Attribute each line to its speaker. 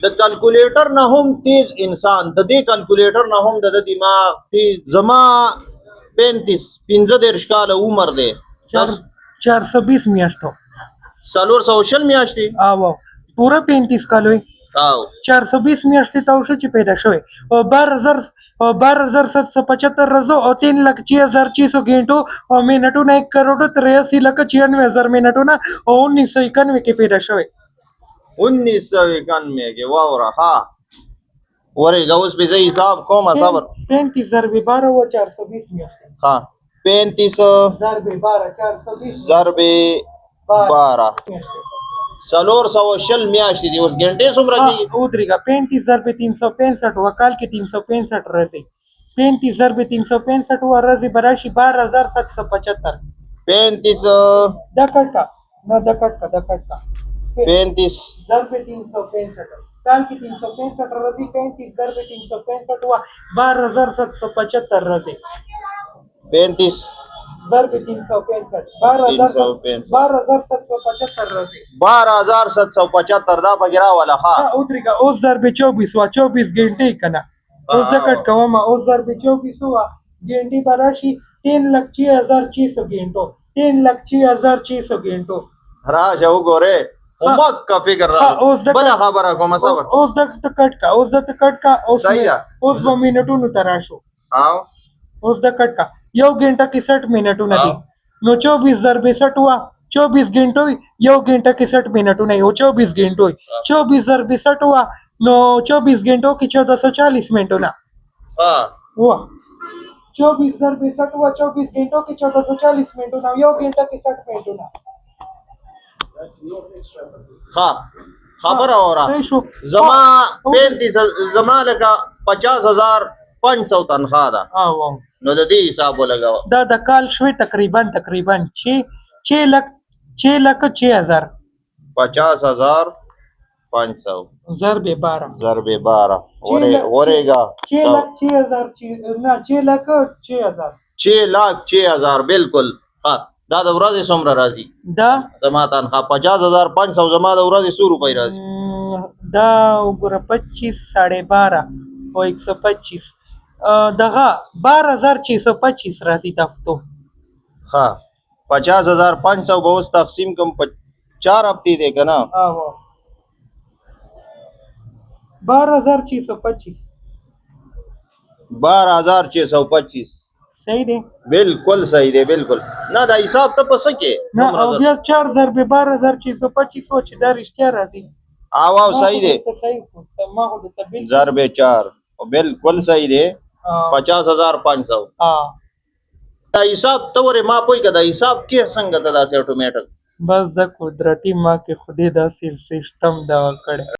Speaker 1: د کلکولیټر نه هم تیز انسان د دې کلکولیټر نه هم د دماغ تیز زما 35 کاله عمر دی
Speaker 2: 420 میاشتو
Speaker 1: 400 میاشتې
Speaker 2: او پورا 35 کالوي
Speaker 1: او
Speaker 2: 420 میاشتې ته وشو چې پیدا شوی او 12775 ورځو او 3,06,600 घंटों او منټونه 1,83,96,000 منټونه او 1991 کې پیدا شوی
Speaker 1: 1991 کې واوره ها ورېږه اوس به زه حساب کوم صبر
Speaker 2: 35 ضرب 12 و 420 میاشتې
Speaker 1: ها 35
Speaker 2: ضرب 12 420
Speaker 1: ضرب 12 400 میاشتې دي اوس ګنټې څومره کېږي
Speaker 2: ودرېږه 35 ضرب 365 وکال کې 365 راځي 35 ضرب 365 ورځې به راشي 12,775
Speaker 1: 35
Speaker 2: دا کټه نه دا کټه
Speaker 1: 35
Speaker 2: ضرب 365 کال کې 365 راځي 35 ضرب 365 12,775 راځي
Speaker 1: 35
Speaker 2: ضرب 365 12,775 راځي
Speaker 1: 12,775 دا پکې راوله ها
Speaker 2: ودرېږه اوس ضرب 24 وا 24 घंटे کنه اوس د کټ کوم اوس ضرب 24 وا घंटे به راشي 3,06,600 घंटों 3,06,600 घंटों
Speaker 1: راشه وګوره مکه فکر را بل خبره کوم صبر
Speaker 2: اوس د کټ کا اوس
Speaker 1: صحیح ده
Speaker 2: اوس په منټونو تراشو
Speaker 1: او
Speaker 2: اوس د کټ کا یو घंटा کې 60 منټونه دي نو 24 ضرب 60 وا 24 घंटों یو घंटा کې 60 منټونه یو 24 घंटों 24 ضرب 60 وا نو 24 घंटों کې 1440 منټونه
Speaker 1: ها
Speaker 2: وا 24 ضرب 60 وا 24 घंटों کې 1440 منټونه یو घंटा کې 60 منټونه
Speaker 1: ها خبر اورا
Speaker 2: صحیح شو
Speaker 1: زما 35 زما لکه 50,500 تنخواه ده
Speaker 2: او
Speaker 1: نو د دې حساب ولګاو
Speaker 2: دا د کال شوي تقریبا 6 لک 6,06,000
Speaker 1: 50,500
Speaker 2: ضرب 12
Speaker 1: ضرب 12 ورېږه
Speaker 2: 6,06,000
Speaker 1: 6,06,000 بالکل ها دا د ورځې څومره راځي
Speaker 2: دا
Speaker 1: زما تنخواه 50,500 زما د ورځې 100 روپۍ راځي
Speaker 2: دا وګوره 25 12.5 او 125 دغه 12,625 راځي تاسو
Speaker 1: ها 50,500 به اوس تقسیم کوم په 4 هفتې دی که نه
Speaker 2: 12,625
Speaker 1: 12,625
Speaker 2: صحیح دی
Speaker 1: بالکل صحیح دی بالکل نه دا حساب ته په څه کې
Speaker 2: نه او بیا 4 ضرب 12,625 و چې دا رښتیا راځي
Speaker 1: او صحیح دی
Speaker 2: صحیح ما خو د تبیل
Speaker 1: ضرب 4 بالکل صحیح دی 50,500 دا حساب ته ورې ما پوي که دا حساب کې څنګه ته داسې اټومیټک
Speaker 2: بس د قدرتي ما کې خودي داسې سیستم دا کړی